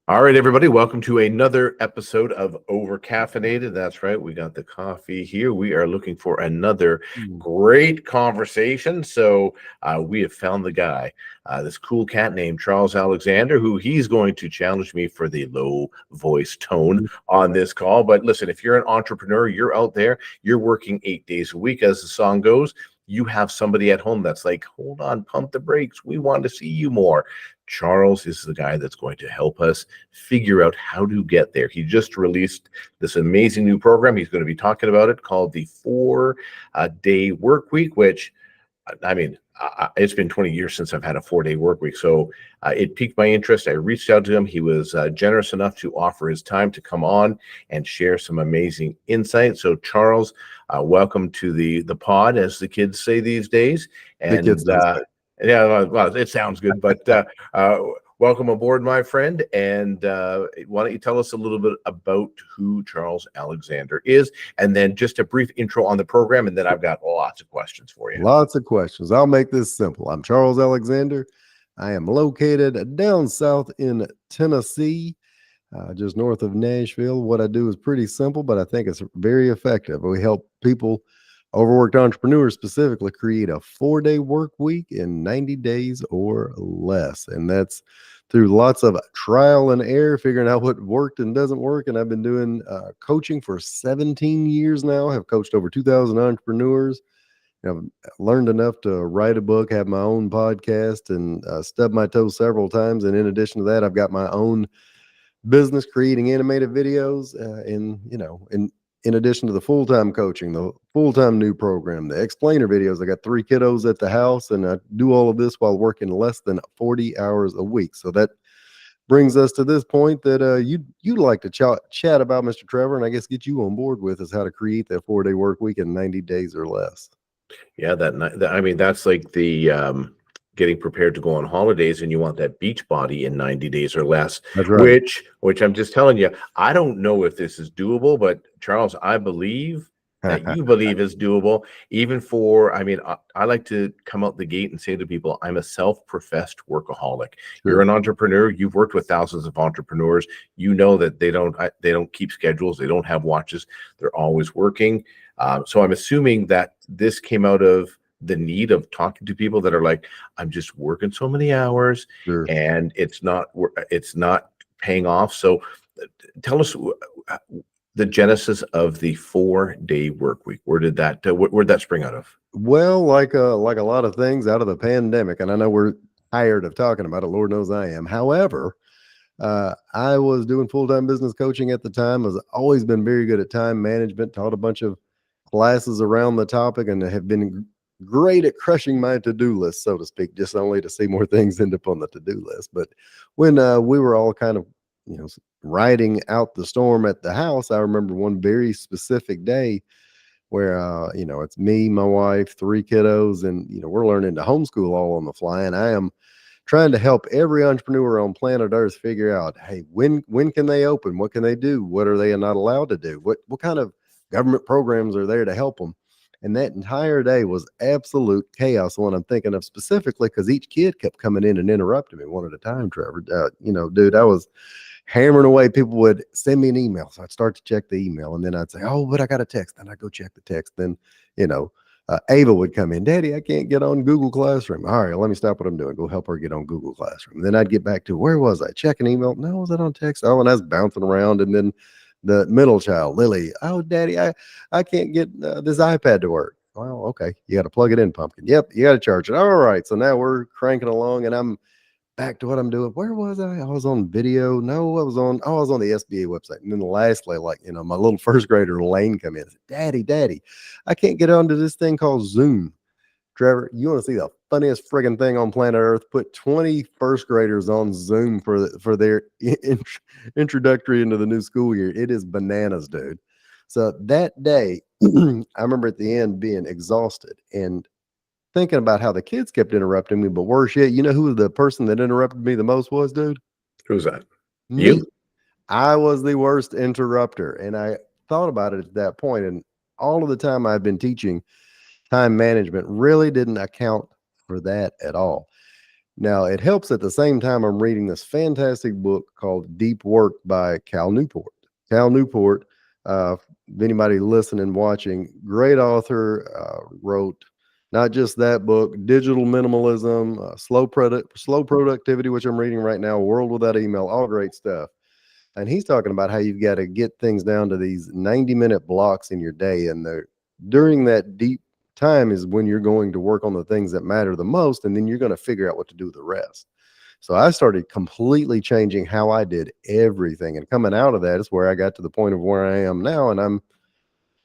All right, everybody, welcome to another episode of Over Caffeinated. That's right, we got the coffee here. We are looking for another Mm. great conversation. So we have found the guy, this cool cat named Charles Alexander, who he's going to challenge me for the low voice tone on this call. But listen, if you're an entrepreneur, you're out there, you're working 8 days a week, as the song goes. You have somebody at home that's like, hold on, pump the brakes. We want to see you more. Charles is the guy that's going to help us figure out how to get there. He just released this amazing new program. He's going to be talking about it called the 4 day work week, which I mean, it's been 20 years since I've had a 4 day work week. So it piqued my interest. I reached out to him. He was generous enough to offer his time to come on and share some amazing insight. So Charles, welcome to the pod, as the kids say these days. The kids And don't say. yeah, well, it sounds good, but welcome aboard, my friend. And why don't you tell us a little bit about who Charles Alexander is, and then just a brief intro on the program, and then I've got lots of questions for you. Lots of questions. I'll make this simple. I'm Charles Alexander. I am located down south in Tennessee, just north of Nashville. What I do is pretty simple, but I think it's very effective. We help people, overworked entrepreneurs specifically, create a 4 day work week in 90 days or less. And that's through lots of trial and error, figuring out what worked and doesn't work. And I've been doing coaching for 17 years now, have coached over 2,000 entrepreneurs. I've learned enough to write a book, have my own podcast, and stub my toes several times. And in addition to that, I've got my own business creating animated videos. In addition to the full-time coaching, the full-time new program, the explainer videos. I got 3 kiddos at the house, and I do all of this while working less than 40 hours a week. So that brings us to this point that you'd like to chat about, Mr. Trevor, and I guess get you on board with is how to create that 4 day work week in 90 days or less. Yeah, I mean, that's like the getting prepared to go on holidays, and you want that beach body in 90 days or less. That's right. Which I'm just telling you, I don't know if this is doable, but Charles, I believe that you believe is doable. Even for, I mean, I like to come out the gate and say to people, I'm a self-professed workaholic. You're Sure. an entrepreneur. You've worked with thousands of entrepreneurs. You know that they don't keep schedules. They don't have watches. They're always working. So I'm assuming that this came out of the need of talking to people that are like, I'm just working so many hours Sure. and it's not paying off. So tell us the genesis of the 4 day work week. Where'd that spring out of? Well, like a lot of things out of the pandemic, and I know we're tired of talking about it. Lord knows I am. However, I was doing full-time business coaching at the time. Has always been very good at time management. Taught a bunch of classes around the topic, and have been great at crushing my to-do list, so to speak. Just only to see more things end up on the to-do list. But when we were all kind of, riding out the storm at the house, I remember one very specific day where it's me, my wife, 3 kiddos, and we're learning to homeschool all on the fly, and I am trying to help every entrepreneur on planet Earth figure out, hey, when can they open? What can they do? What are they not allowed to do? What kind of government programs are there to help them? And that entire day was absolute chaos. The one I'm thinking of specifically, because each kid kept coming in and interrupting me one at a time, Trevor. Dude, I was hammering away. People would send me an email. So I'd start to check the email, and then I'd say, oh, but I got a text. Then I'd go check the text. Then, Ava would come in. Daddy, I can't get on Google Classroom. All right, let me stop what I'm doing. Go help her get on Google Classroom. And then I'd get back to, where was I? Check an email. No, was that on text? Oh, and I was bouncing around. And then the middle child, Lily, oh, Daddy, I can't get this iPad to work. Well, okay, you got to plug it in, Pumpkin. Yep, you got to charge it. All right, so now we're cranking along, and I'm back to what I'm doing. Where was I? I was on video. No, I was on the SBA website. And then lastly, my little first grader Lane come in and said, Daddy, I can't get onto this thing called Zoom. Trevor, you want to see the funniest friggin' thing on planet Earth? Put 20 first graders on Zoom for their introductory into the new school year. It is bananas, dude. So that day, I remember at the end being exhausted and thinking about how the kids kept interrupting me, but worse yet, you know who the person that interrupted me the most was, dude? Who's that? Me. You? I was the worst interrupter. And I thought about it at that point, and all of the time I've been teaching time management really didn't account for that at all. Now, it helps at the same time I'm reading this fantastic book called Deep Work by Cal Newport. Cal Newport, if anybody listening, watching, great author, wrote not just that book, Digital Minimalism, Slow Productivity, which I'm reading right now, World Without Email, all great stuff. And he's talking about how you've got to get things down to these 90-minute blocks in your day. And during that deep time is when you're going to work on the things that matter the most. And then you're going to figure out what to do with the rest. So I started completely changing how I did everything. And coming out of that is where I got to the point of where I am now. And I'm,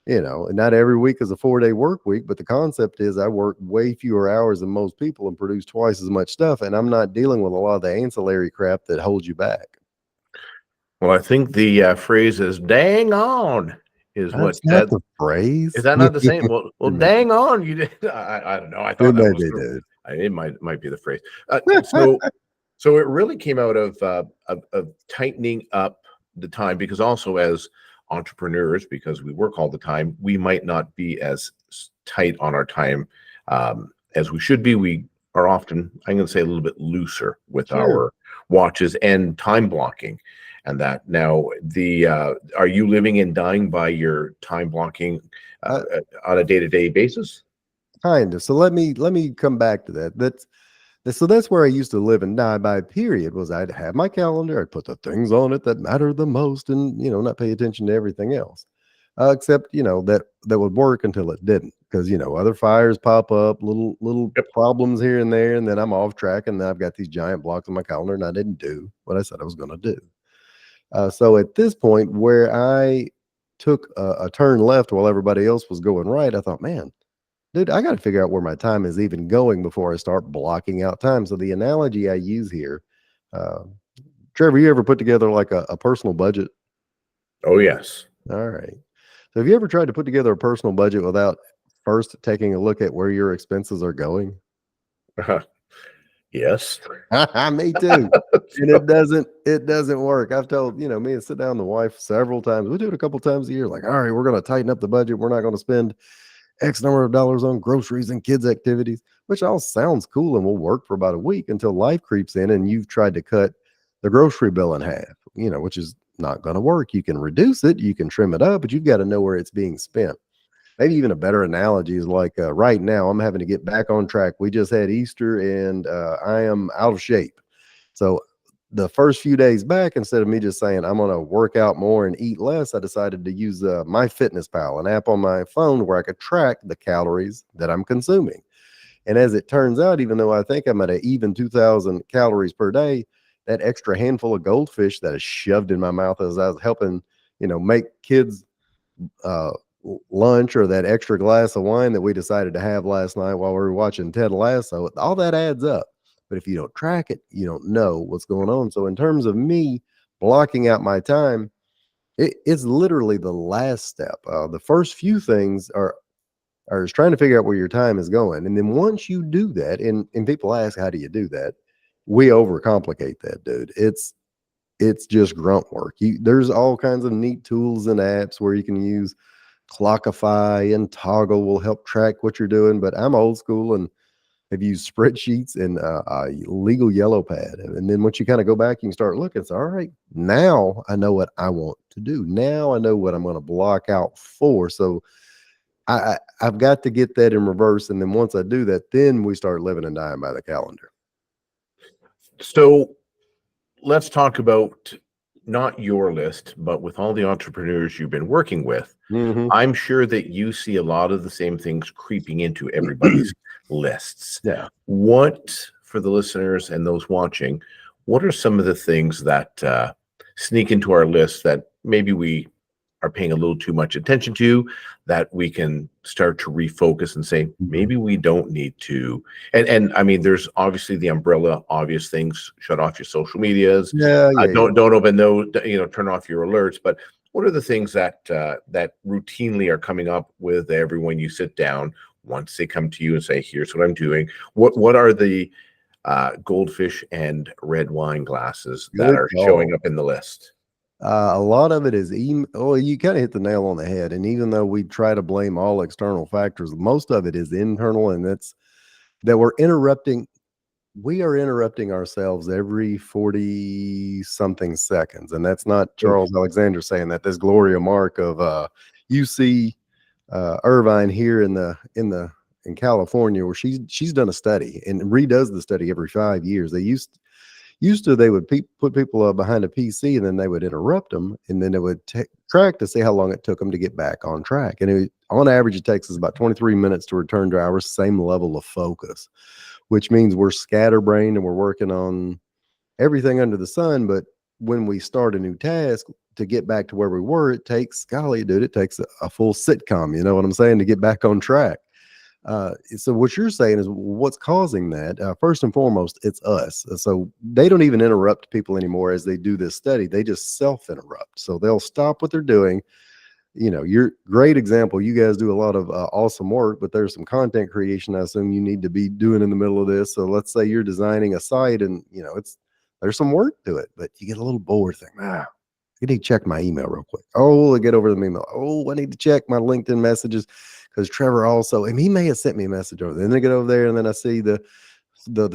not every week is a 4-day work week, but the concept is I work way fewer hours than most people and produce twice as much stuff. And I'm not dealing with a lot of the ancillary crap that holds you back. Well, I think the phrase is "dang on" is That's not the phrase. Is that not the same? Well, It dang on, you did. I don't know. I thought may that was be, dude. it might be the phrase. So it really came out of tightening up the time, because also as entrepreneurs, because we work all the time, we might not be as tight on our time as we should be. We are often, I'm going to say, a little bit looser with our watches and time blocking. And that now are you living and dying by your time blocking on a day-to-day basis? Kind of. So let me come back to that. That's where I used to live and die by. Period. Was I'd have my calendar, I'd put the things on it that matter the most, and not pay attention to everything else. Except that would work until it didn't, because other fires pop up, little problems here and there, and then I'm off track, and then I've got these giant blocks on my calendar, and I didn't do what I said I was going to do. So at this point, where I took a turn left while everybody else was going right, I thought, man, dude, I got to figure out where my time is even going before I start blocking out time. So the analogy I use here, Trevor, you ever put together like a personal budget? Oh, yes. All right. So have you ever tried to put together a personal budget without first taking a look at where your expenses are going? Yes. Me too. And it doesn't work. I've told, me and sit down with the wife several times. We do it a couple times a year. Like, all right, we're going to tighten up the budget. We're not going to spend X number of dollars on groceries and kids activities, which all sounds cool and will work for about a week until life creeps in and you've tried to cut the grocery bill in half, which is not going to work. You can reduce it, you can trim it up, but you've got to know where it's being spent. Maybe even a better analogy is like right now, I'm having to get back on track. We just had Easter and I am out of shape. So the first few days back, instead of me just saying I'm going to work out more and eat less, I decided to use MyFitnessPal, an app on my phone where I could track the calories that I'm consuming. And as it turns out, even though I think I'm at an even 2,000 calories per day, that extra handful of goldfish that is shoved in my mouth as I was helping, make kids lunch, or that extra glass of wine that we decided to have last night while we were watching Ted Lasso, all that adds up. But if you don't track it, you don't know what's going on. So in terms of me blocking out my time, it's literally the last step. The first few things are just trying to figure out where your time is going. And then once you do that, and people ask, how do you do that? We overcomplicate that, dude. It's just grunt work. There's all kinds of neat tools and apps where you can use. Clockify and Toggle will help track what you're doing, but I'm old school and have used spreadsheets and a legal yellow pad. And then once you kind of go back, you can start looking. So, all right, now I know what I want to do. Now I know what I'm going to block out for. So I've got to get that in reverse. And then once I do that, then we start living and dying by the calendar. So let's talk about not your list, but with all the entrepreneurs you've been working with. Mm-hmm. I'm sure that you see a lot of the same things creeping into everybody's lists. Yeah. What, for the listeners and those watching, what are some of the things that sneak into our list that maybe we are paying a little too much attention to, that we can start to refocus and say, maybe we don't need to. And I mean, there's obviously the umbrella, obvious things: shut off your social medias. Don't open those, turn off your alerts. But what are the things that routinely are coming up with everyone you sit down once they come to you and say, here's what I'm doing? What are the goldfish and red wine glasses that are showing up in the list? A lot of it is you kind of hit the nail on the head. And even though we try to blame all external factors, most of it is internal, and that's that we're interrupting we are interrupting ourselves every 40 something seconds. And that's not Oof. Charles Alexander saying that. That's Gloria Mark of UC Irvine here in California, where she's done a study and redoes the study every 5 years. They used to they would put people behind a PC, and then they would interrupt them, and then it would track to see how long it took them to get back on track. And on average, it takes us about 23 minutes to return to our same level of focus, which means we're scatterbrained and we're working on everything under the sun. But when we start a new task to get back to where we were, it takes, golly, dude, it takes a full sitcom, you know what I'm saying, to get back on track. So what you're saying is what's causing that? First and foremost, it's us. So they don't even interrupt people anymore as they do this study. They just self-interrupt. So they'll stop what they're doing. You know, you're great example. You guys do a lot of awesome work, but there's some content creation I assume you need to be doing in the middle of this. So let's say you're designing a site, and you know there's some work to it, but you get a little bored. I need to check my email real quick. Oh, I get over the email. Oh, I need to check my LinkedIn messages, because Trevor also, and he may have sent me a message over there. Then I get over there, and then I see the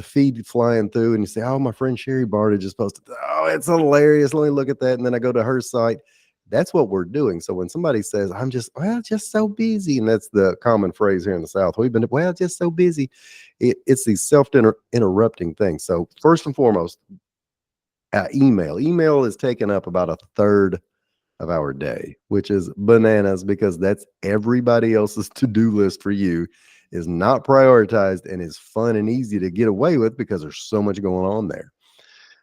feed flying through, and you say, oh, my friend Sherry Barta just posted. Oh, it's hilarious. Let me look at that. And then I go to her site. That's what we're doing. So when somebody says, I'm just so busy, and that's the common phrase here in the South, we've been, just so busy. It's these self-interrupting things. So first and foremost, email is taking up about a third of our day, which is bananas, because that's everybody else's to-do list for you, is not prioritized and is fun and easy to get away with because there's so much going on there.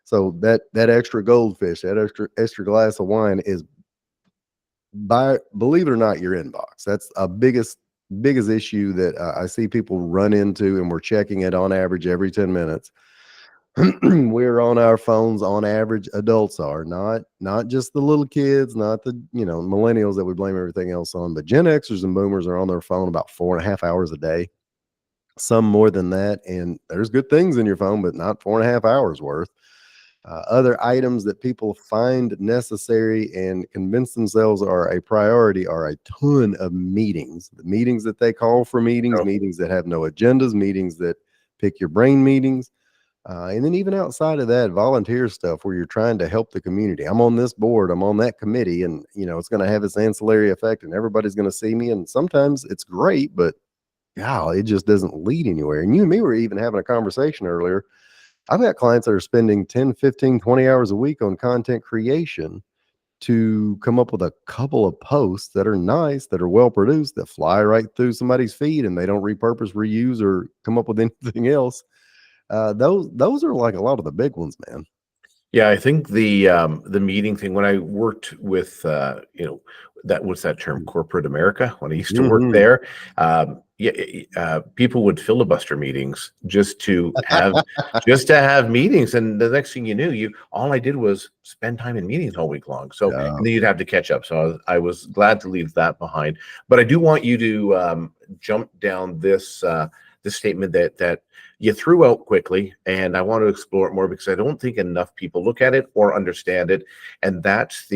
So that extra goldfish, that extra glass of wine is, believe it or not, your inbox. That's a biggest issue that I see people run into, and we're checking it on average every 10 minutes. We're on our phones on average. Adults are not just the little kids, not the millennials that we blame everything else on, but Gen Xers and boomers are on their phone about 4.5 hours a day, some more than that. And there's good things in your phone, but not 4.5 hours worth. Other items that people find necessary and convince themselves are a priority are a ton of meetings. The meetings that they call for meetings, meetings that have no agendas, meetings that pick your brain meetings. And then even outside of that, volunteer stuff where you're trying to help the community. I'm on this board, I'm on that committee, and it's going to have its ancillary effect, and everybody's going to see me. And sometimes it's great, but it just doesn't lead anywhere. And you and me were even having a conversation earlier. I've got clients that are spending 10, 15, 20 hours a week on content creation to come up with a couple of posts that are nice, that are well produced, that fly right through somebody's feed, and they don't repurpose, reuse, or come up with anything else. Those are like a lot of the big ones, man. Yeah, I think the meeting thing, when I worked with what's that term, corporate America, when I used to work there, people would filibuster meetings just to have meetings, and the next thing you knew, all I did was spend time in meetings all week long. So and then you'd have to catch up. So I was glad to leave that behind. But I do want you to jump down this statement that you threw out quickly, and I want to explore it more because I don't think enough people look at it or understand it, and that's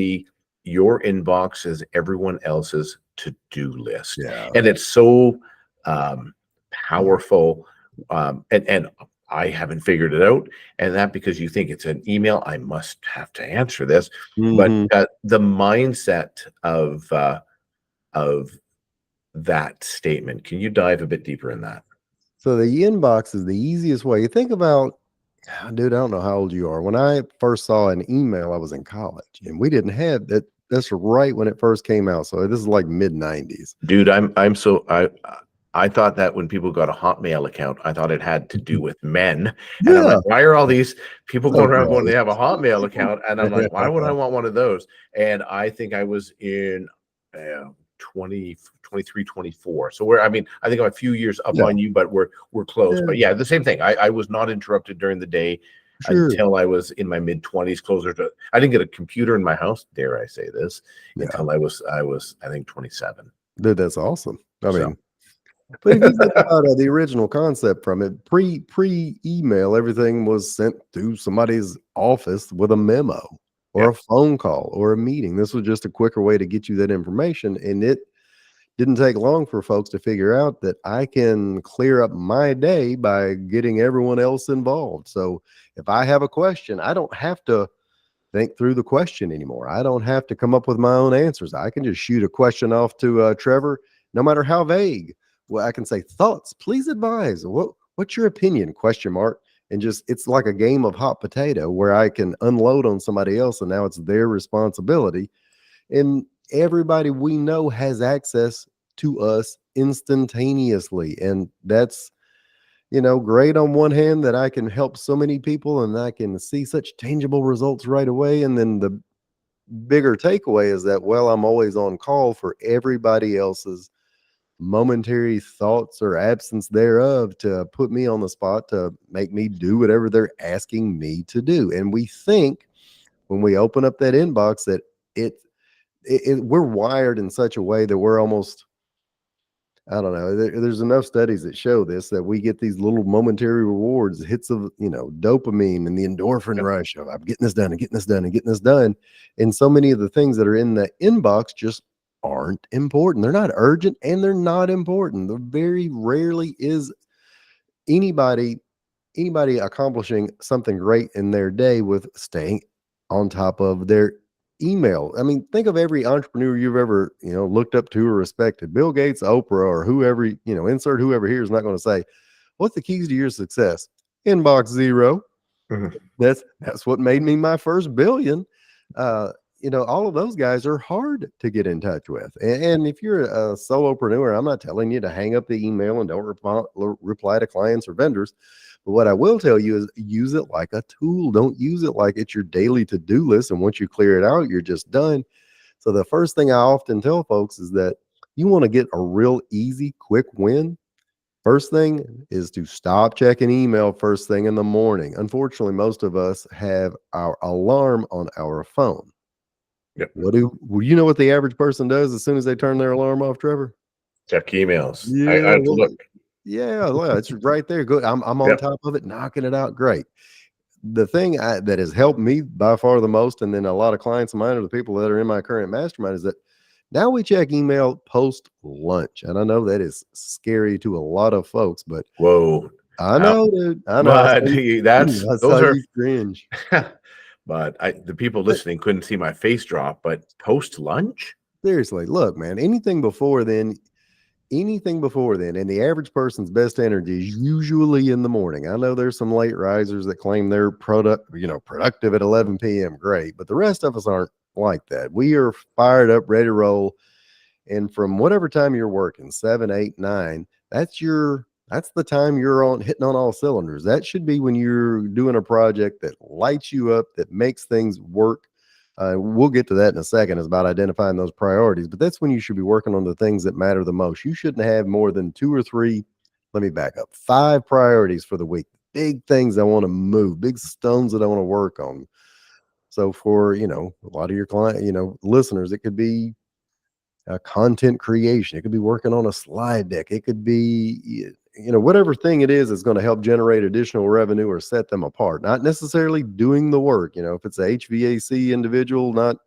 your inbox is everyone else's to-do list. And it's so powerful, and I haven't figured it out, and that because you think it's an email, I must have to answer this. But the mindset of that statement, can you dive a bit deeper in that? So the inbox is the easiest way. You think about, dude, I don't know how old you are. When I first saw an email, I was in college, and we didn't have that. That's right when it first came out. So this is like mid-90s. Dude, I thought that when people got a Hotmail account, I thought it had to do with men. And I'm like, why are all these people going around going, they have a Hotmail account? And I'm like, why would I want one of those? And I think I was in 23, 24. So I think I'm a few years up on you, but we're close. But yeah, the same thing. I was not interrupted during the day until I was in my mid-20s, closer to, I didn't get a computer in my house, dare I say this, until I was I think 27. Dude, that's awesome. I mean, but if you think about the original concept from it, pre-email, everything was sent to somebody's office with a memo or a phone call or a meeting. This was just a quicker way to get you that information, and it didn't take long for folks to figure out that I can clear up my day by getting everyone else involved. So if I have a question, I don't have to think through the question anymore. I don't have to come up with my own answers. I can just shoot a question off to Trevor, no matter how vague. Well, I can say, thoughts, please advise. What's your opinion? Question mark. And just, it's like a game of hot potato where I can unload on somebody else, and now it's their responsibility. And everybody we know has access to us instantaneously. And that's, great on one hand that I can help so many people and I can see such tangible results right away. And then the bigger takeaway is that, well, I'm always on call for everybody else's momentary thoughts or absence thereof to put me on the spot to make me do whatever they're asking me to do. And we think when we open up that inbox that we're wired in such a way that we're almost, I don't know. There's enough studies that show this, that we get these little momentary rewards, hits of, dopamine and the endorphin rush of I'm getting this done and getting this done and getting this done. And so many of the things that are in the inbox just aren't important. They're not urgent and they're not important. There very rarely is anybody accomplishing something great in their day with staying on top of their email. I mean, think of every entrepreneur you've ever, looked up to or respected. Bill Gates, Oprah, or whoever, insert whoever here is not going to say, what's the keys to your success? Inbox zero. Mhm. That's what made me my first billion. All of those guys are hard to get in touch with. And if you're a solopreneur, I'm not telling you to hang up the email and don't reply to clients or vendors. But what I will tell you is use it like a tool. Don't use it like it's your daily to-do list. And once you clear it out, you're just done. So the first thing I often tell folks is that you want to get a real easy, quick win. First thing is to stop checking email first thing in the morning. Unfortunately, most of us have our alarm on our phone. Yep. You know what the average person does as soon as they turn their alarm off, Trevor? Check emails. Yeah, I have to look. Yeah, it's right there. Good. I'm on top of it, knocking it out. Great. The thing that has helped me by far the most, and then a lot of clients of mine are the people that are in my current mastermind, is that now we check email post lunch. And I know that is scary to a lot of folks, but Whoa. I know, dude. I know. But I those saw are you cringe. but the people listening couldn't see my face drop. But post lunch? Seriously, look, man, anything before then, and the average person's best energy is usually in the morning. I know there's some late risers that claim they're productive at 11 p.m. Great, but the rest of us aren't like that. We are fired up, ready to roll. And from whatever time you're working, 7, 8, 9, that's the time you're on hitting on all cylinders. That should be when you're doing a project that lights you up, that makes things work. We'll get to that in a second. It's about identifying those priorities, but that's when you should be working on the things that matter the most. You shouldn't have more than 2 or 3. Let me back up. 5 priorities for the week. Big things I want to move, big stones that I want to work on. So for, a lot of your client, listeners, it could be content creation. It could be working on a slide deck. It could be, whatever thing it is that's going to help generate additional revenue or set them apart. Not necessarily doing the work. If it's a HVAC individual, not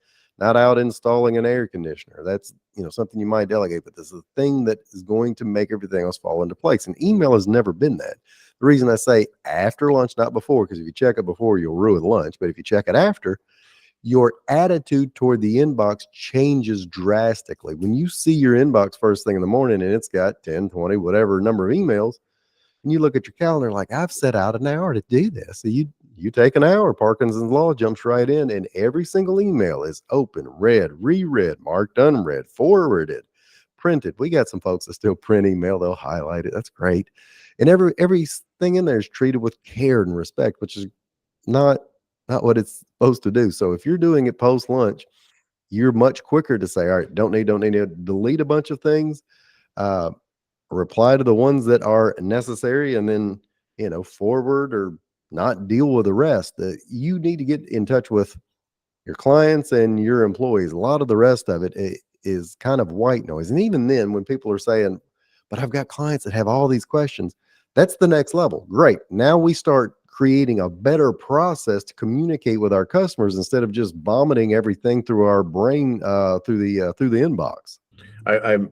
out installing an air conditioner, that's, something you might delegate. But this is a thing that is going to make everything else fall into place. And email has never been that. The reason I say after lunch, not before, because if you check it before, you'll ruin lunch. But if you check it after, your attitude toward the inbox changes drastically. When you see your inbox first thing in the morning and it's got 10, 20, whatever number of emails, and you look at your calendar like, I've set out an hour to do this. So you take an hour, Parkinson's law jumps right in, and every single email is open, read, reread, marked unread, forwarded, printed. We got some folks that still print email. They'll highlight it. That's great. And everything in there is treated with care and respect, which is not what it's supposed to do. So if you're doing it post lunch, you're much quicker to say, all right, don't need to delete a bunch of things, reply to the ones that are necessary, and then, forward or not deal with the rest. You need to get in touch with your clients and your employees. A lot of the rest of it is kind of white noise. And even then, when people are saying, but I've got clients that have all these questions, that's the next level. Great. Now we start creating a better process to communicate with our customers instead of just vomiting everything through our brain, through the inbox. I'm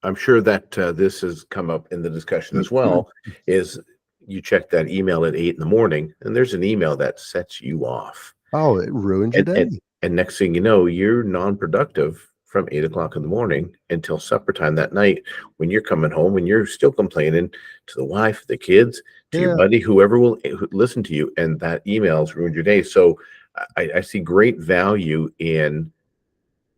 I'm sure that this has come up in the discussion as well, is you check that email at 8 in the morning and there's an email that sets you off. Oh, it ruins your And, day. and, and next thing you know, you're non-productive from 8 o'clock in the morning until supper time that night when you're coming home and you're still complaining to the wife, the kids, to your Yeah. buddy, whoever will listen to you. And that email's ruined your day. So I see great value in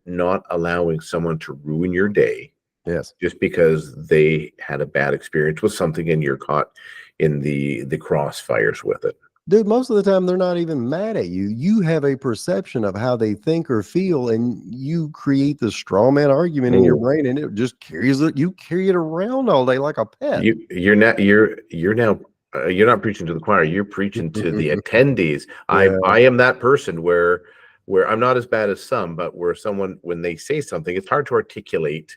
not allowing someone to ruin your day Yes. just because they had a bad experience with something and you're caught in the crossfires with it. Dude, most of the time they're not even mad at you. You have a perception of how they think or feel, and you create the straw man argument in your Oh, brain, and it just carries it. You carry it around all day like a pet. You're not preaching to the choir. You're preaching to the attendees. Yeah, I am that person where I'm not as bad as some, but where someone, when they say something, it's hard to articulate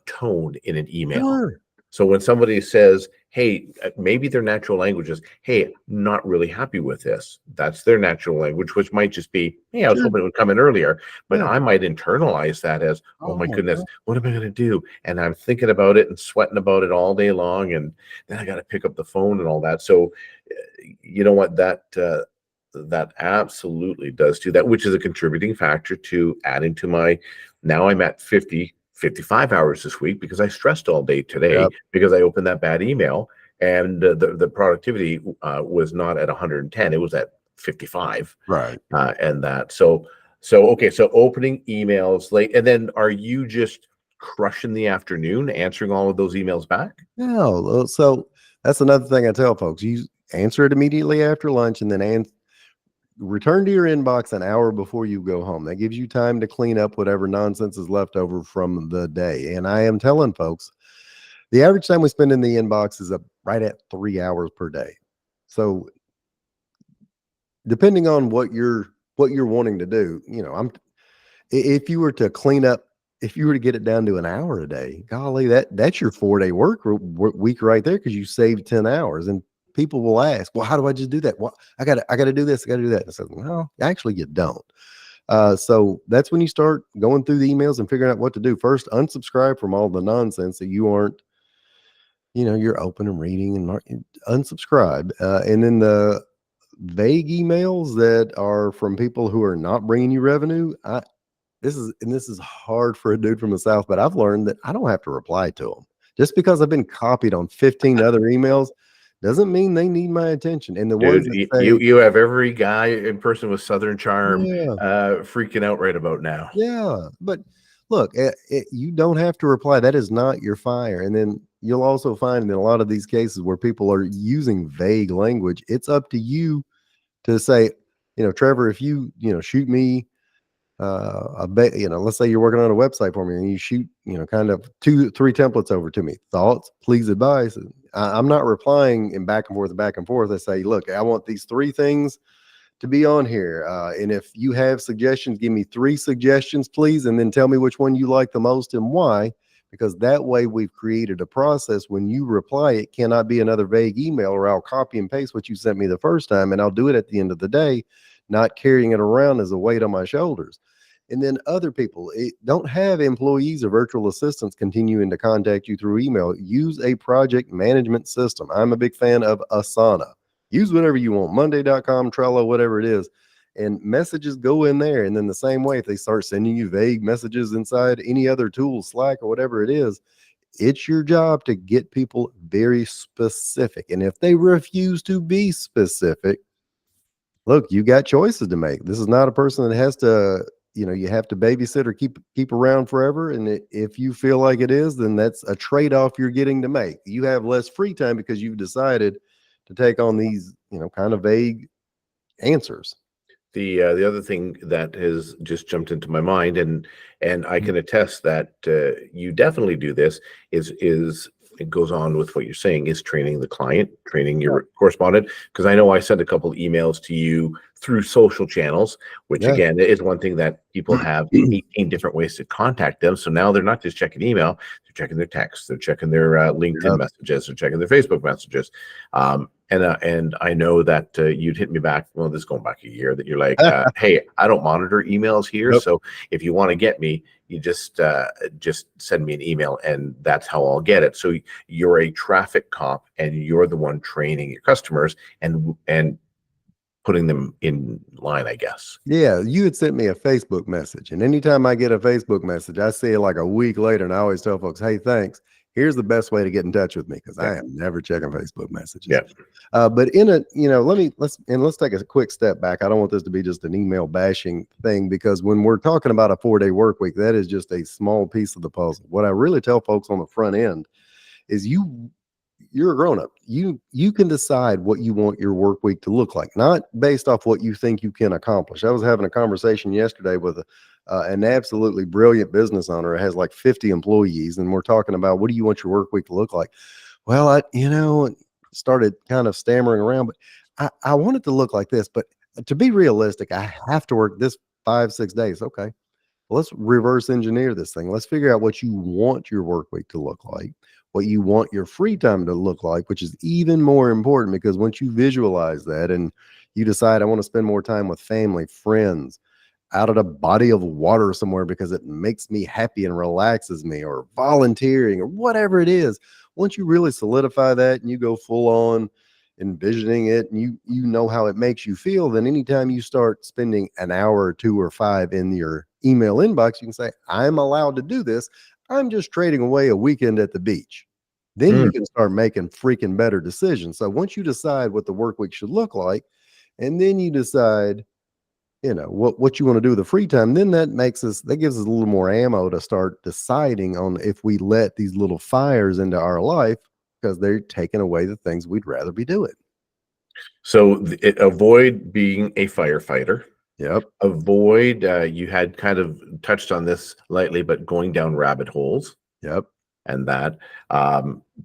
tone in an email. sure. So when somebody says, hey, maybe their natural language is, hey, not really happy with this. That's their natural language, which might just be, hey, I was Sure. hoping it would come in earlier. But Yeah. I might internalize that as, oh my Oh, goodness, yeah. what am I going to do? And I'm thinking about it and sweating about it all day long. And then I got to pick up the phone and all that. So you know what, that absolutely does do that, which is a contributing factor to adding to my, now I'm at 55 hours this week because I stressed all day today Yep. because I opened that bad email and the productivity was not at 110, it was at 55. Right. And that, so okay, so opening emails late, and then are you just crushing the afternoon answering all of those emails back? No. So that's another thing I tell folks. You answer it immediately after lunch, and then return to your inbox an hour before you go home. That gives you time to clean up whatever nonsense is left over from the day. And I am telling folks, the average time we spend in the inbox is right at 3 hours per day. So depending on what you're wanting to do, if you were to clean up, if you were to get it down to an hour a day, golly, that's your 4-day work week right there, because you saved 10 hours. And people will ask, well, how do I just do that? Well, I gotta do this, I gotta do that. And I said, well, actually you don't. So that's when you start going through the emails and figuring out what to do. First, unsubscribe from all the nonsense that you aren't, you're open and reading, and unsubscribe. And then the vague emails that are from people who are not bringing you revenue, this is hard for a dude from the South, but I've learned that I don't have to reply to them. Just because I've been copied on 15 other emails doesn't mean they need my attention. And the ones Dude, that say, you have every guy in person with Southern charm yeah, freaking out right about now. yeah, but look, you don't have to reply. That is not your fire. And then you'll also find in a lot of these cases where people are using vague language, it's up to you to say, Trevor, if you shoot me let's say you're working on a website for me and you shoot kind of 2-3 templates over to me, thoughts, please, advice. I'm not replying in back and forth. I say, look, I want these 3 things to be on here, and if you have suggestions, give me 3 suggestions, please, and then tell me which one you like the most and why. Because that way we've created a process. When you reply, it cannot be another vague email, or I'll copy and paste what you sent me the first time, and I'll do it at the end of the day, not carrying it around as a weight on my shoulders. And then other people don't have employees or virtual assistants continuing to contact you through email. Use a project management system. I'm a big fan of Asana. Use whatever you want, Monday.com, Trello, whatever it is. And messages go in there. And then the same way, if they start sending you vague messages inside any other tool, Slack or whatever it is, it's your job to get people very specific. And if they refuse to be specific, look, you got choices to make. This is not a person that has to, you have to babysit or keep around forever. And if you feel like it is, then that's a trade-off you're getting to make. You have less free time because you've decided to take on these, kind of vague answers. The other thing that has just jumped into my mind, and I can attest that you definitely do this, is it goes on with what you're saying, is training the client, training your correspondent. Because I know I sent a couple emails to you through social channels, which Yeah. again is one thing that people have 18 different ways to contact them. So now they're not just checking email, they're checking their texts, they're checking their LinkedIn Yep. messages, they're checking their Facebook messages. And I know that you'd hit me back, well, this is going back a year, that you're like, hey, I don't monitor emails here. Yep. So if you want to get me, you just send me an email and that's how I'll get it. So you're a traffic cop and you're the one training your customers and putting them in line, I guess. Yeah, you had sent me a Facebook message, and anytime I get a Facebook message, I see it like a week later, and I always tell folks, "Hey, thanks. Here's the best way to get in touch with me because Yeah. I am never checking Facebook messages." Yeah. But let's take a quick step back. I don't want this to be just an email bashing thing because when we're talking about a 4-day work week, that is just a small piece of the puzzle. What I really tell folks on the front end is you're a grown up. You can decide what you want your work week to look like, not based off what you think you can accomplish. I was having a conversation yesterday with an absolutely brilliant business owner. It has like 50 employees, and we're talking about what do you want your work week to look like? Well, I started kind of stammering around, but I want it to look like this. But to be realistic, I have to work this 5-6 days. Okay, let's reverse engineer this thing. Let's figure out what you want your work week to look like, what you want your free time to look like, which is even more important because once you visualize that and you decide, I want to spend more time with family, friends, out at a body of water somewhere because it makes me happy and relaxes me, or volunteering or whatever it is. Once you really solidify that and you go full on envisioning it and you know how it makes you feel, then anytime you start spending an hour or 2 or 5 in your email inbox, you can say, I'm allowed to do this. I'm just trading away a weekend at the beach. Then you can start making freaking better decisions. So once you decide what the work week should look like, and then you decide, what you want to do with the free time, then that gives us a little more ammo to start deciding on if we let these little fires into our life because they're taking away the things we'd rather be doing. So avoid being a firefighter. Yep. Avoid, you had kind of touched on this lightly, but going down rabbit holes. Yep. And that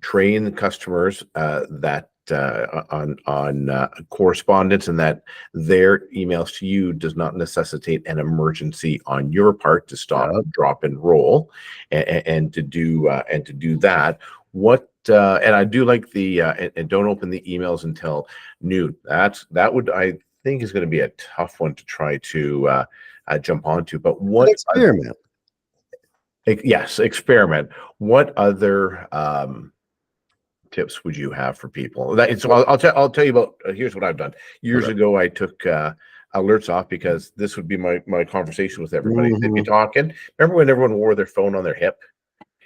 train customers that on correspondence, and that their emails to you does not necessitate an emergency on your part to stop, drop, and roll, and to do that. What and I do like the and don't open the emails until noon. That would, I think, is going to be a tough one to try to jump onto. But what experiment? Yes, experiment. What other tips would you have for people? So I'll tell you about. Here's what I've done. Years ago, I took alerts off because this would be my conversation with everybody. They'd be talking. Remember when everyone wore their phone on their hip,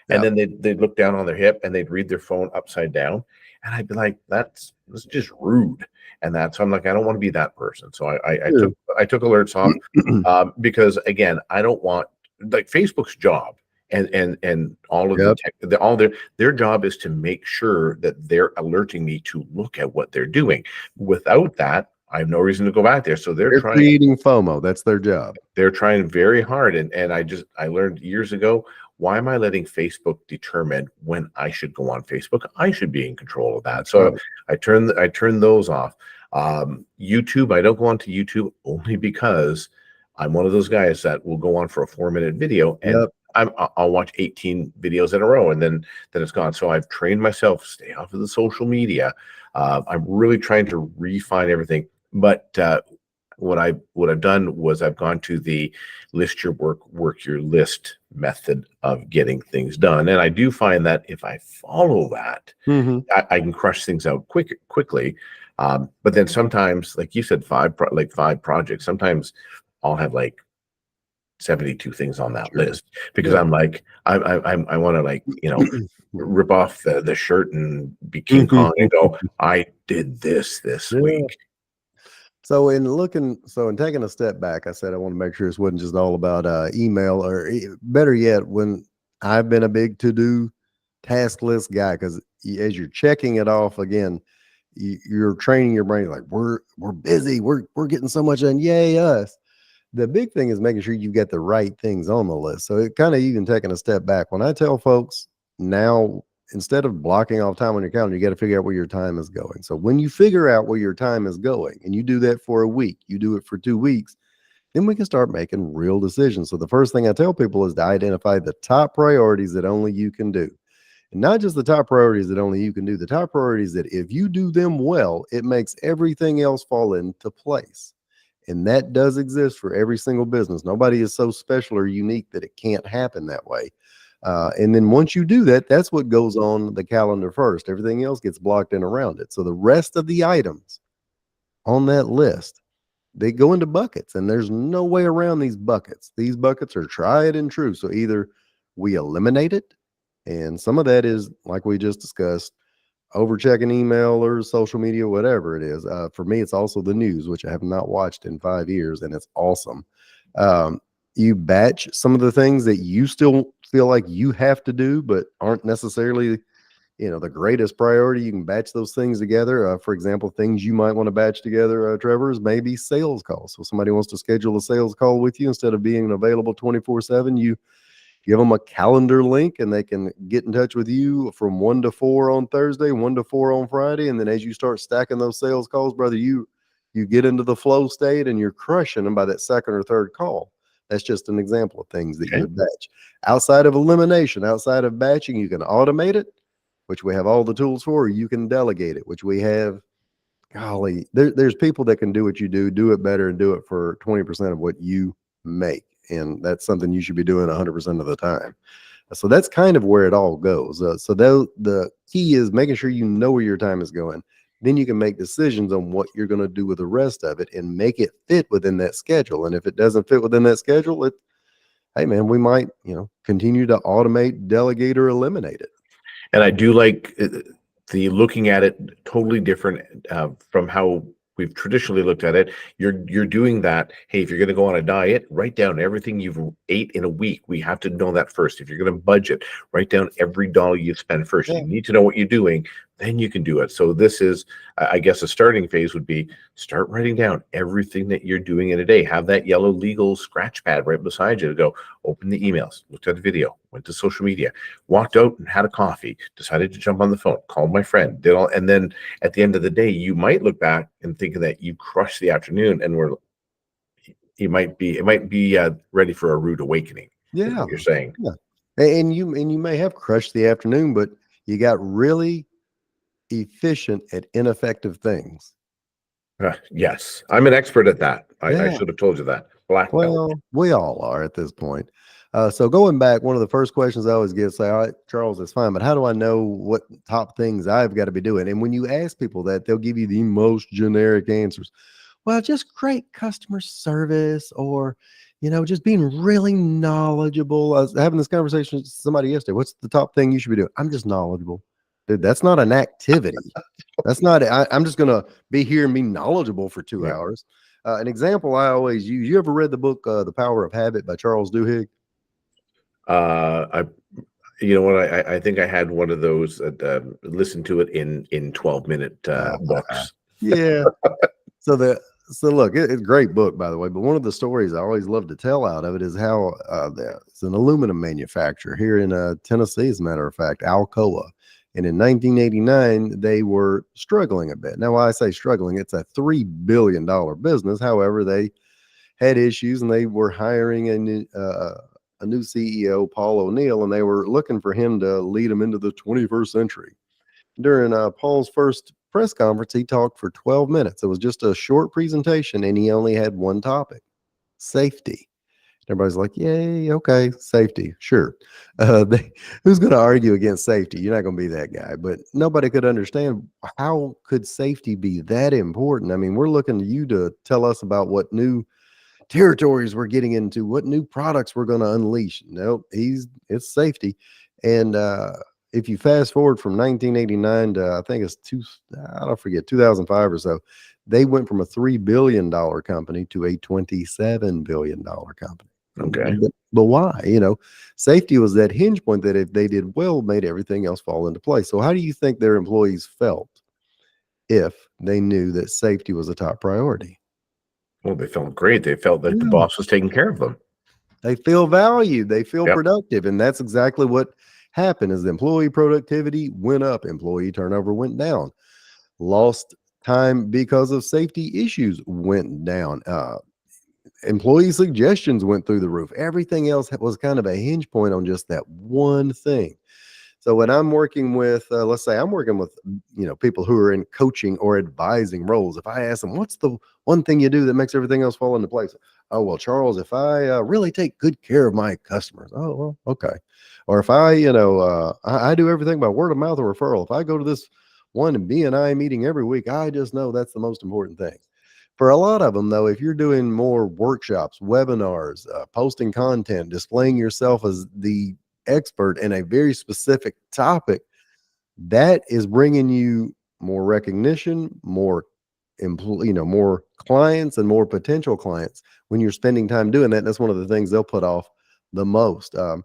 and then they'd look down on their hip and they'd read their phone upside down, and I'd be like, that's just rude. And so I'm like, I don't want to be that person. So I took alerts off because again, I don't want, like, Facebook's job. And all of the tech, their job is to make sure that they're alerting me to look at what they're doing. Without that, I have no reason to go back there. So they're trying, creating FOMO. That's their job. They're trying very hard. And I learned years ago, why am I letting Facebook determine when I should go on Facebook? I should be in control of that. So I turn those off. YouTube, I don't go onto YouTube only because I'm one of those guys that will go on for a 4-minute video and I'll watch 18 videos in a row and then it's gone. So I've trained myself, stay off of the social media. I'm really trying to refine everything. But what I've done was I've gone to the list your work your list method of getting things done. And I do find that if I follow that, I can crush things out quickly. But then sometimes, like you said, 5 projects, sometimes I'll have like 72 things on that list because I'm like, I want to, like, rip off the shirt and be King Kong and go, I did this week. So in taking a step back, I said I want to make sure this wasn't just all about email, or better yet, when I've been a big to-do task list guy, because as you're checking it off again, you're training your brain like we're busy, we're getting so much done, yay us. The big thing is making sure you get the right things on the list. So it kind of even taking a step back. When I tell folks now, instead of blocking off time on your calendar, you got to figure out where your time is going. So when you figure out where your time is going and you do that for a week, you do it for 2 weeks, then we can start making real decisions. So the first thing I tell people is to identify the top priorities that only you can do. And not just the top priorities that only you can do, the top priorities that if you do them well, it makes everything else fall into place. And that does exist for every single business. Nobody is so special or unique that it can't happen that way. And then once you do that, that's what goes on the calendar first. Everything else gets blocked in around it. So the rest of the items on that list, they go into buckets, and there's no way around these buckets. These buckets are tried and true. So either we eliminate it, and some of that is, like we just discussed, over checking email or social media, whatever it is. For me, it's also the news, which I have not watched in 5 years, and it's awesome. You batch some of the things that you still feel like you have to do, but aren't necessarily, the greatest priority. You can batch those things together. For example, things you might want to batch together, Trevor, is maybe sales calls. So somebody wants to schedule a sales call with you, instead of being available 24/7, you give them a calendar link and they can get in touch with you from 1 to 4 on Thursday, 1 to 4 on Friday. And then as you start stacking those sales calls, brother, you get into the flow state and you're crushing them by that second or third call. That's just an example of things that you would batch. Outside of elimination, outside of batching, you can automate it, which we have all the tools for. You can delegate it, which we have. Golly, there's people that can do what you do it better, and do it for 20% of what you make. And that's something you should be doing 100% of the time. So that's kind of where it all goes. So the key is making sure you know where your time is going. Then you can make decisions on what you're going to do with the rest of it and make it fit within that schedule. And if it doesn't fit within that schedule, hey man, we might, continue to automate, delegate, or eliminate it. And I do like the looking at it totally different from how we've traditionally looked at it. You're doing that. Hey, if you're going to go on a diet, write down everything you've ate in a week. We have to know that first. If you're going to budget, write down every dollar you spend first. Yeah. You need to know what you're doing, then you can do it. So this is, I guess, a starting phase would be start writing down everything that you're doing in a day. Have that yellow legal scratch pad right beside you to go open the emails, looked at the video, went to social media, walked out and had a coffee, decided to jump on the phone, called my friend, did all, and then at the end of the day, you might look back and think that you crushed the afternoon, and it might be ready for a rude awakening. Yeah, what you're saying. Yeah, and you may have crushed the afternoon, but you got really efficient at ineffective things. Yes, I'm an expert at that. I should have told you that. Black belt. Well, we all are at this point. So going back, one of the first questions I always get, say, all right, Charles, that's fine, but how do I know what top things I've got to be doing? And when you ask people that, they'll give you the most generic answers. Well, just great customer service, or, just being really knowledgeable. I was having this conversation with somebody yesterday. What's the top thing you should be doing? I'm just knowledgeable. Dude, that's not an activity. That's not, I'm just going to be here and be knowledgeable for 2 hours. An example I always use, you ever read the book, The Power of Habit by Charles Duhigg? I think I had one of those, listened to it in 12-minute books. Yeah. So look, it's a great book, by the way, but one of the stories I always love to tell out of it is how it's an aluminum manufacturer here in Tennessee, as a matter of fact, Alcoa. And in 1989, they were struggling a bit. Now, when I say struggling, it's a $3 billion business. However, they had issues, and they were hiring a new CEO, Paul O'Neill, and they were looking for him to lead them into the 21st century. During Paul's first press conference, he talked for 12 minutes. It was just a short presentation, and he only had one topic: safety. Everybody's like, yay, okay, safety, sure. Who's going to argue against safety? You're not going to be that guy. But nobody could understand, how could safety be that important? I mean, we're looking to you to tell us about what new territories we're getting into, what new products we're going to unleash. Nope, it's safety. And if you fast forward from 1989 to, I think it's 2005 or so, they went from a $3 billion company to a $27 billion company. Okay. But why? Safety was that hinge point that, if they did well, made everything else fall into place. So how do you think their employees felt if they knew that safety was a top priority? Well, they felt great. They felt that the boss was taking care of them. They feel valued. They feel productive. And that's exactly what happened is the employee productivity went up, employee turnover went down, lost time because of safety issues went down. Employee suggestions went through the roof. Everything else was kind of a hinge point on just that one thing. So when I'm working with, let's say I'm working with, people who are in coaching or advising roles, if I ask them, what's the one thing you do that makes everything else fall into place? Oh, well, Charles, if I really take good care of my customers. Oh, well, okay. Or if I do everything by word of mouth or referral. If I go to this one BNI meeting every week, I just know that's the most important thing. For a lot of them, though, if you're doing more workshops, webinars, posting content, displaying yourself as the expert in a very specific topic, that is bringing you more recognition, more more clients and more potential clients when you're spending time doing that. That's one of the things they'll put off the most. I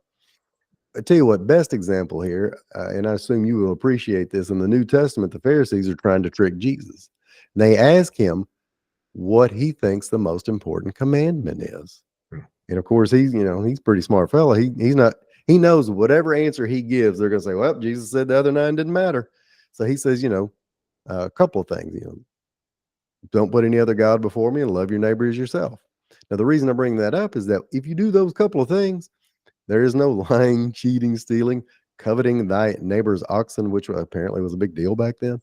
tell you what, best example here, and I assume you will appreciate this. In the New Testament, the Pharisees are trying to trick Jesus. They ask him what he thinks the most important commandment is. And of course, he's a pretty smart fellow. He knows whatever answer he gives, they're going to say, well, Jesus said the other nine didn't matter. So he says, a couple of things, don't put any other God before me and love your neighbor as yourself. Now, the reason I bring that up is that if you do those couple of things, there is no lying, cheating, stealing, coveting thy neighbor's oxen, which apparently was a big deal back then.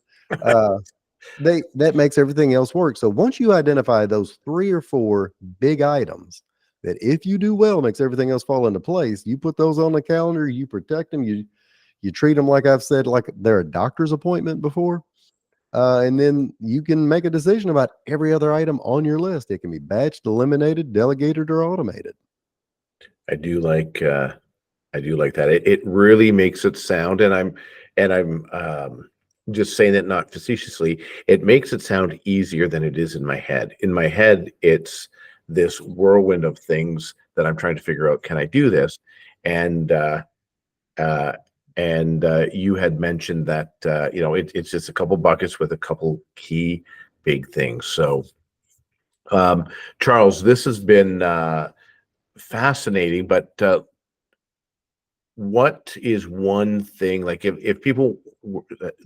That makes everything else work. So once you identify those 3 or 4 big items that if you do well makes everything else fall into place, you put those on the calendar, you protect them, you treat them like I've said, like they're a doctor's appointment before. And then you can make a decision about every other item on your list. It can be batched, eliminated, delegated, or automated. I do like that. It really makes it sound, and I'm just saying it not facetiously. It makes it sound easier than it is in my head. In my head, it's this whirlwind of things that I'm trying to figure out. Can I do this? And uh, you had mentioned that it's just a couple buckets with a couple key big things. So, Charles, this has been fascinating, but what is one thing, like if people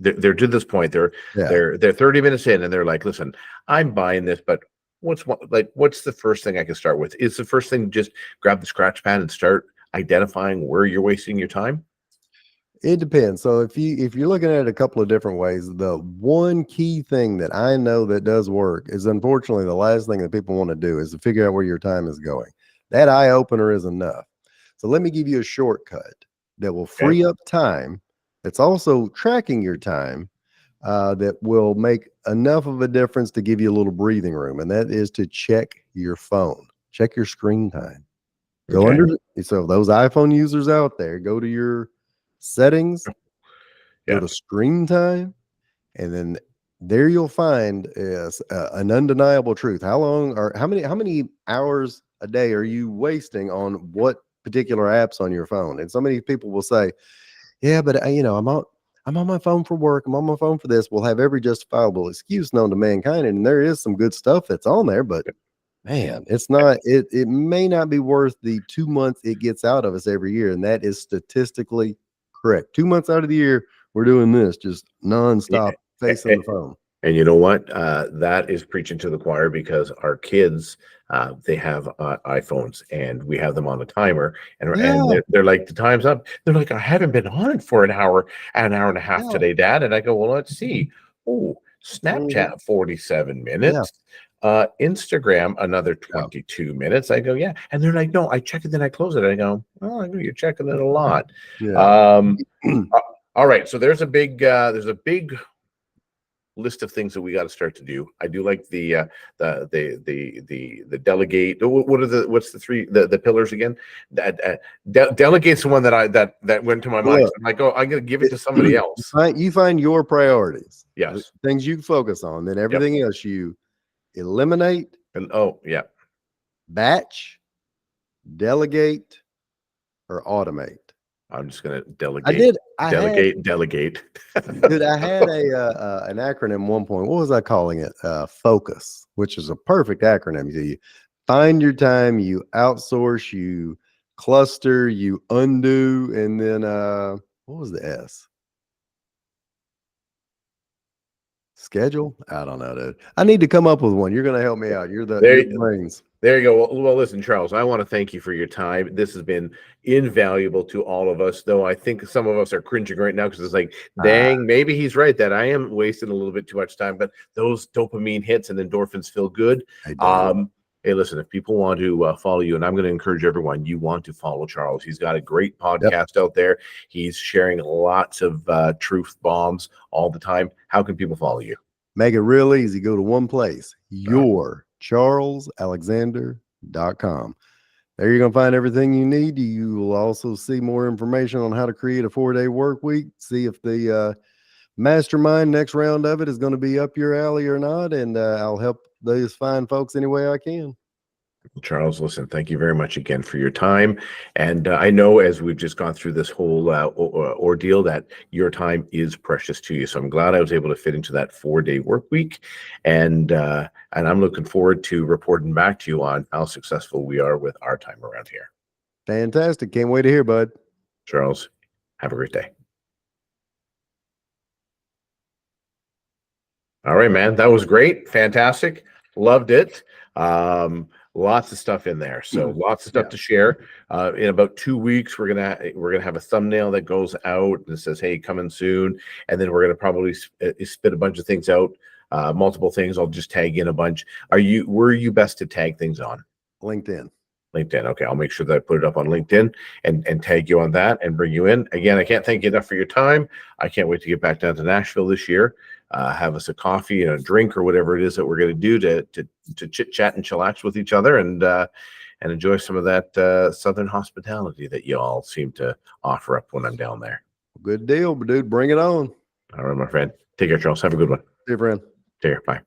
they're to this point, they're 30 minutes in and they're like, listen, I'm buying this, but what's the first thing I can start with? Is the first thing just grab the scratch pad and start identifying where you're wasting your time? It depends. So if you're looking at it a couple of different ways, the one key thing that I know that does work is, unfortunately, the last thing that people want to do is to figure out where your time is going. That eye opener is enough. So let me give you a shortcut that will free up time. It's also tracking your time, that will make enough of a difference to give you a little breathing room. And that is to check your phone, check your screen time. Go under. So those iPhone users out there, go to your settings, go to screen time, and then there you'll find is an undeniable truth. How many hours a day are you wasting on what particular apps on your phone? And so many people will say, yeah, but I'm on my phone for work, I'm on my phone for this. We'll have every justifiable excuse known to mankind, and there is some good stuff that's on there, but man, it's not, it may not be worth the 2 months it gets out of us every year. And that is statistically correct. 2 months out of the year, we're doing this, just nonstop facing the phone. And you know what? That is preaching to the choir, because our kids, they have iPhones, and we have them on a timer, and they're like, the time's up. They're like, I haven't been on it for an hour and a half today, Dad. And I go, well, let's see. Oh, Snapchat, 47 minutes. Instagram, another 22 minutes. I go, yeah. And they're like, no, I check it, then I close it. I go, oh, I know you're checking it a lot. All right. So there's a big list of things that we got to start to do. I do like the delegate. What's the 3 the pillars again? Delegate's the one that went to my mind. So I'm like, oh, I'm gonna give it to somebody else. You find your priorities. Yes. Things you focus on, then everything else you eliminate. And batch, delegate, or automate. I'm just gonna delegate. Delegate. Dude, I had an acronym at one point. What was I calling it? Focus, which is a perfect acronym. You find your time, you outsource, you cluster, you undo, and then What was the S? Schedule? I don't know, dude. I need to come up with one. You're going to help me out. You're the brains. There you go. Well, listen, Charles, I want to thank you for your time. This has been invaluable to all of us, though I think some of us are cringing right now because it's like, dang, maybe he's right that I am wasting a little bit too much time, but those dopamine hits and endorphins feel good. Hey, listen, if people want to follow you, and I'm going to encourage everyone, you want to follow Charles. He's got a great podcast out there. He's sharing lots of truth bombs all the time. How can people follow you? Make it real easy. Go to one place, yourcharlesalexander.com. There you're going to find everything you need. You will also see more information on how to create a 4-day work week. See if the mastermind next round of it is going to be up your alley or not. And I'll help those fine folks any way I can. Charles, listen, thank you very much again for your time. And I know as we've just gone through this whole ordeal that your time is precious to you. So I'm glad I was able to fit into that 4-day work week. And I'm looking forward to reporting back to you on how successful we are with our time around here. Fantastic. Can't wait to hear, bud. Charles, have a great day. All right, man. That was great. Fantastic. Loved it. Lots of stuff in there, so lots of stuff to share. In about 2 weeks, we're gonna have a thumbnail that goes out and says, "Hey, coming soon," and then we're gonna probably spit a bunch of things out, multiple things. I'll just tag in a bunch. Were you best to tag things on? LinkedIn. Okay, I'll make sure that I put it up on LinkedIn and tag you on that and bring you in. Again, I can't thank you enough for your time. I can't wait to get back down to Nashville this year. Have us a coffee and a drink or whatever it is that we're going to do to chit chat and chillax with each other and enjoy some of that Southern hospitality that you all seem to offer up when I'm down there. Good deal, dude. Bring it on. All right, my friend. Take care, Charles. Have a good one. See you, friend. Take care. Bye.